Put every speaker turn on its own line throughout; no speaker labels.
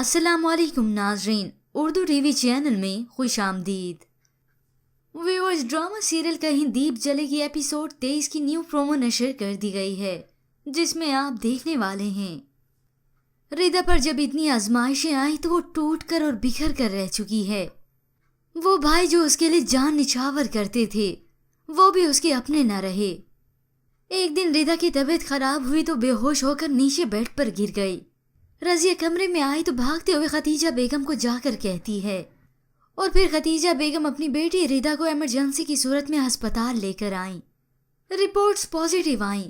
अस्सलाम वालेकुम नाजरीन, उर्दू टीवी चैनल में खुश आमदीद। व्यूअर्स, ड्रामा सीरियल कहीं दीप जले की एपिसोड 23 की न्यू प्रोमो नशर कर दी गई है, जिसमें आप देखने वाले हैं रिदा पर जब इतनी आजमाइशें आई तो वो टूट कर और बिखर कर रह चुकी है। वो भाई जो उसके लिए जान निछावर करते थे वो भी उसके अपने न रहे। एक दिन रिदा की तबीयत खराब हुई तो बेहोश होकर नीचे बेड पर गिर गई। रजिया कमरे में आई तो भागते हुए खतीजा बेगम को जाकर कहती है और फिर खतीजा बेगम अपनी बेटी रिदा को इमरजेंसी की सूरत में अस्पताल लेकर आईं। रिपोर्ट्स पॉजिटिव आईं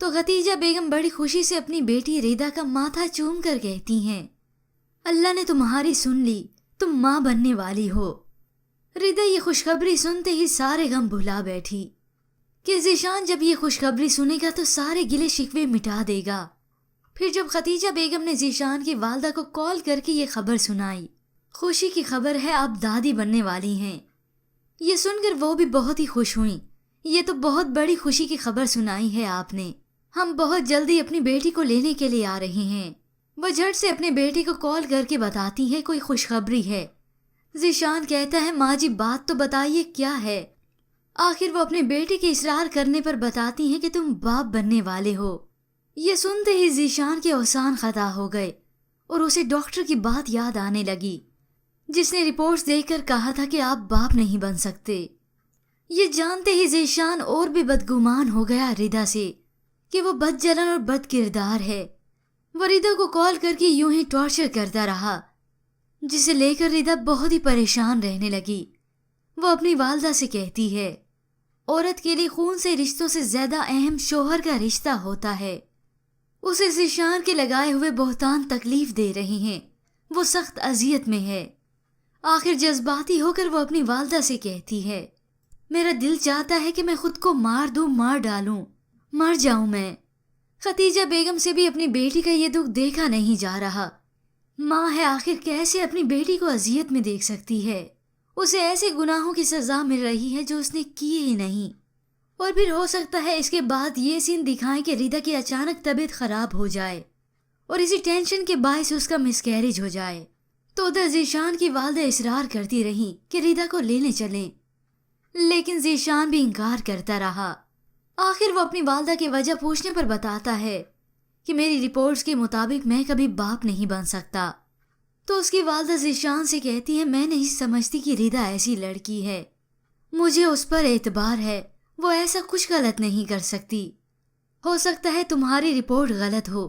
तो खतीजा बेगम बड़ी खुशी से अपनी बेटी रिदा का माथा चूम कर कहती हैं, अल्लाह ने तुम्हारी सुन ली, तुम माँ बनने वाली हो। रिदा ये खुशखबरी सुनते ही सारे गम भुला बैठी कि ज़ीशान जब ये खुशखबरी सुनेगा तो सारे गिले शिकवे मिटा देगा। फिर जब खतीजा बेगम ने ज़ीशान की वालदा को कॉल करके ये खबर सुनाई, खुशी की खबर है आप दादी बनने वाली हैं। ये सुनकर वो भी बहुत ही खुश हुई। ये तो बहुत बड़ी खुशी की खबर सुनाई है आपने, हम बहुत जल्दी अपनी बेटी को लेने के लिए आ रहे हैं। वह झट से अपने बेटी को कॉल करके बताती है कोई खुशखबरी है। ज़ीशान कहता है माँ जी बात तो बताइए क्या है। आखिर वो अपने बेटे के इसरार करने पर बताती हैं कि तुम बाप बनने वाले हो। ये सुनते ही ज़ीशान के औसान खता हो गए और उसे डॉक्टर की बात याद आने लगी जिसने रिपोर्ट्स देखकर कहा था कि आप बाप नहीं बन सकते। ये जानते ही ज़ीशान और भी बदगुमान हो गया रिदा से कि वो बदजलन और बद किरदार है। वो रिदा को कॉल करके यूं ही टॉर्चर करता रहा जिसे लेकर रिदा बहुत ही परेशान रहने लगी। वो अपनी वालदा से कहती है औरत के लिए खून से रिश्तों से ज्यादा अहम शोहर का रिश्ता होता है। उसे ज़ीशान के लगाए हुए बोहतान तकलीफ दे रहे हैं, वो सख्त अजियत में है। आखिर जज्बाती होकर वो अपनी वालदा से कहती है मेरा दिल चाहता है कि मैं खुद को मार दूं, मार डालूं, मर जाऊं मैं। खतीजा बेगम से भी अपनी बेटी का ये दुख देखा नहीं जा रहा। माँ है आखिर कैसे अपनी बेटी को अजियत में देख सकती है। उसे ऐसे गुनाहों की सजा मिल रही है जो उसने किए ही नहीं। और फिर हो सकता है इसके बाद ये सीन दिखाएं कि रिदा की अचानक तबीयत खराब हो जाए और इसी टेंशन के बायस उसका मिसकैरेज हो जाए। तो उधर ज़ीशान की वालदा इसरार करती रही कि रिदा को लेने चलें, लेकिन ज़ीशान भी इनकार करता रहा। आखिर वो अपनी वालदा की वजह पूछने पर बताता है कि मेरी रिपोर्ट्स के मुताबिक मैं कभी बाप नहीं बन सकता। तो उसकी वालदा ज़ीशान से कहती है मैं नहीं समझती कि रिदा ऐसी लड़की है, मुझे उस पर एतबार है, वो ऐसा कुछ गलत नहीं कर सकती। हो सकता है तुम्हारी रिपोर्ट गलत हो,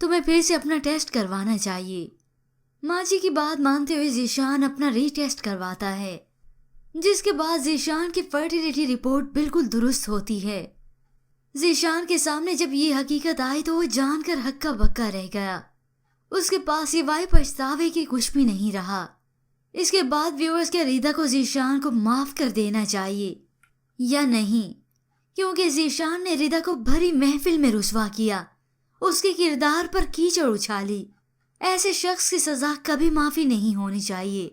तुम्हें फिर से अपना टेस्ट करवाना चाहिए। माँ जी की बात मानते हुए ज़ीशान अपना रीटेस्ट करवाता है, जिसके बाद ज़ीशान की फर्टिलिटी रिपोर्ट बिल्कुल दुरुस्त होती है। ज़ीशान के सामने जब ये हकीकत आई तो वो जानकर हक्का बक्का रह गया। उसके पास सिवाय पछतावे के कुछ भी नहीं रहा। इसके बाद व्यूअर्स के रिदा को ज़ीशान को माफ़ कर देना चाहिए या नहीं, क्योंकि ज़ीशान ने रिदा को भरी महफिल में रुसवा किया, उसके किरदार पर कीचड़ उछाली। ऐसे शख्स की सज़ा कभी माफ़ी नहीं होनी चाहिए।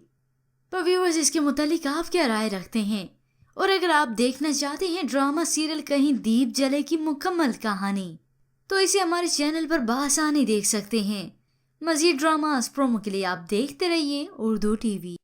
पर व्यूअर्स इसके मुतालिक आप क्या राय रखते हैं? और अगर आप देखना चाहते हैं ड्रामा सीरियल कहीं दीप जले की मुकम्मल कहानी तो इसे हमारे चैनल पर बआसानी देख सकते हैं। मज़ीद ड्रामास प्रोमो के लिए आप देखते रहिए उर्दू टीवी।